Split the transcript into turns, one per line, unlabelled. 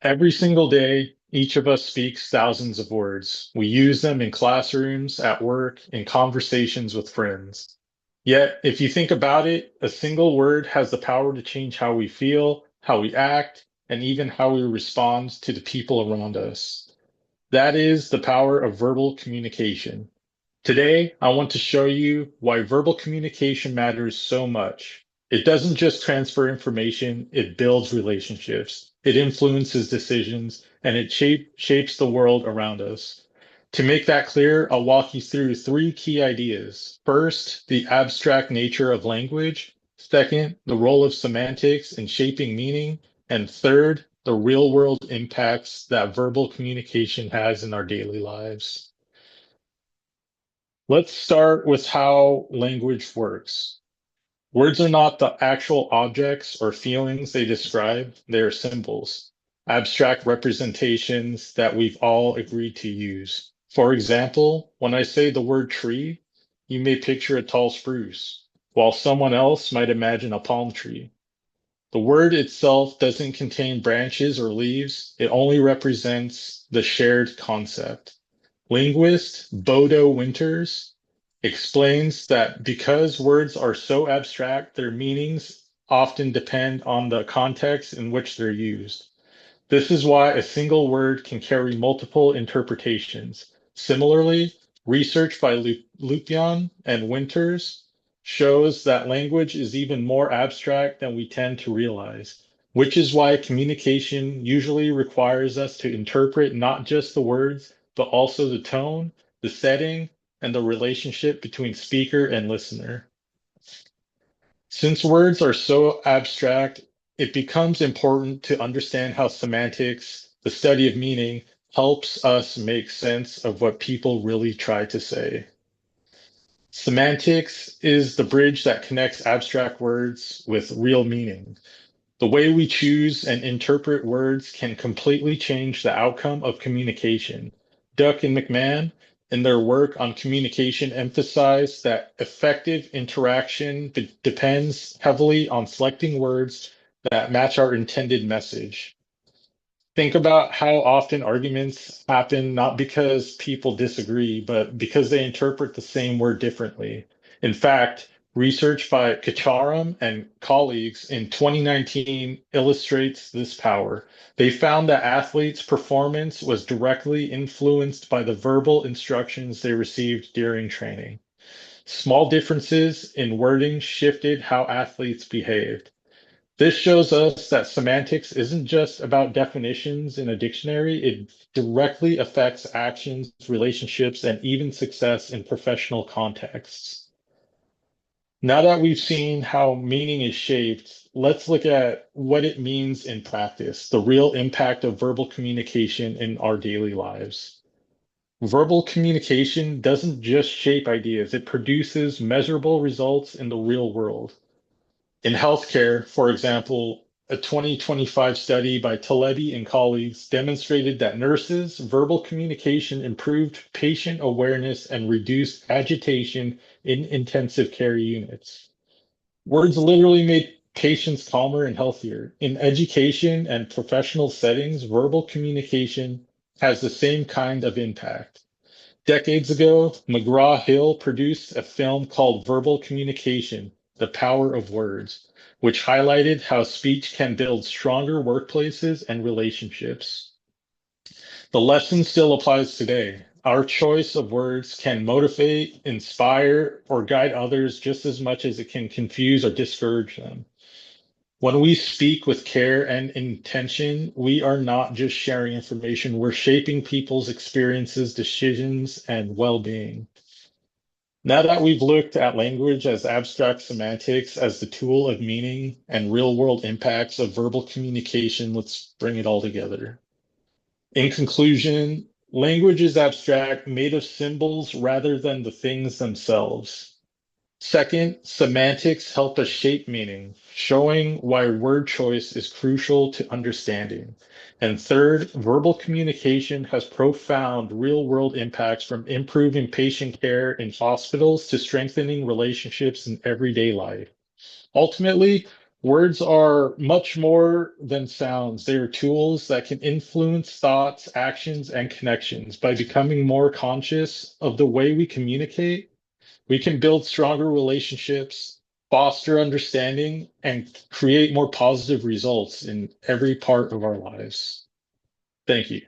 Every single day, each of us speaks thousands of words. We use them in classrooms, at work, in conversations with friends. Yet, if you think about it, a single word has the power to change how we feel, how we act, and even how we respond to the people around us. That is the power of verbal communication. Today, I want to show you why verbal communication matters so much. It doesn't just transfer information, it builds relationships, it influences decisions, and it shapes the world around us. To make that clear, I'll walk you through three key ideas. First, the abstract nature of language. Second, the role of semantics in shaping meaning. And third, the real world impacts that verbal communication has in our daily lives. Let's start with how language works. Words are not the actual objects or feelings they describe, they are symbols, abstract representations that we've all agreed to use. For example, when I say the word tree, you may picture a tall spruce, while someone else might imagine a palm tree. The word itself doesn't contain branches or leaves, it only represents the shared concept. Linguist Bodo Winters explains that because words are so abstract, their meanings often depend on the context in which they're used. This is why a single word can carry multiple interpretations. Similarly, research by Lupion and Winters shows that language is even more abstract than we tend to realize, which is why communication usually requires us to interpret not just the words, but also the tone, the setting, and the relationship between speaker and listener. Since words are so abstract, it becomes important to understand how semantics, the study of meaning, helps us make sense of what people really try to say. Semantics is the bridge that connects abstract words with real meaning. The way we choose and interpret words can completely change the outcome of communication. Duck and McMahon, in their work on communication, emphasize that effective interaction depends heavily on selecting words that match our intended message. Think about how often arguments happen not because people disagree, but because they interpret the same word differently. In fact, research by Kacharam and colleagues in 2019 illustrates this power. They found that athletes' performance was directly influenced by the verbal instructions they received during training. Small differences in wording shifted how athletes behaved. This shows us that semantics isn't just about definitions in a dictionary, it directly affects actions, relationships, and even success in professional contexts. Now that we've seen how meaning is shaped, let's look at what it means in practice, the real impact of verbal communication in our daily lives. Verbal communication doesn't just shape ideas, it produces measurable results in the real world. In healthcare, for example, a 2025 study by Talebi and colleagues demonstrated that nurses' verbal communication improved patient awareness and reduced agitation in intensive care units. Words literally made patients calmer and healthier. In education and professional settings, verbal communication has the same kind of impact. Decades ago, McGraw-Hill produced a film called Verbal Communication: The Power of Words, which highlighted how speech can build stronger workplaces and relationships. The lesson still applies today. Our choice of words can motivate, inspire, or guide others just as much as it can confuse or discourage them. When we speak with care and intention, we are not just sharing information, we're shaping people's experiences, decisions, and well being. Now that we've looked at language as abstract semantics, as the tool of meaning and real world impacts of verbal communication, let's bring it all together. In conclusion, language is abstract, made of symbols rather than the things themselves. Second, semantics help us shape meaning, showing why word choice is crucial to understanding. And third, verbal communication has profound real world impacts from improving patient care in hospitals to strengthening relationships in everyday life. Ultimately, Words are much more than sounds. They are tools that can influence thoughts, actions, and connections. By becoming more conscious of the way we communicate, we can build stronger relationships, foster understanding, and create more positive results in every part of our lives. Thank you.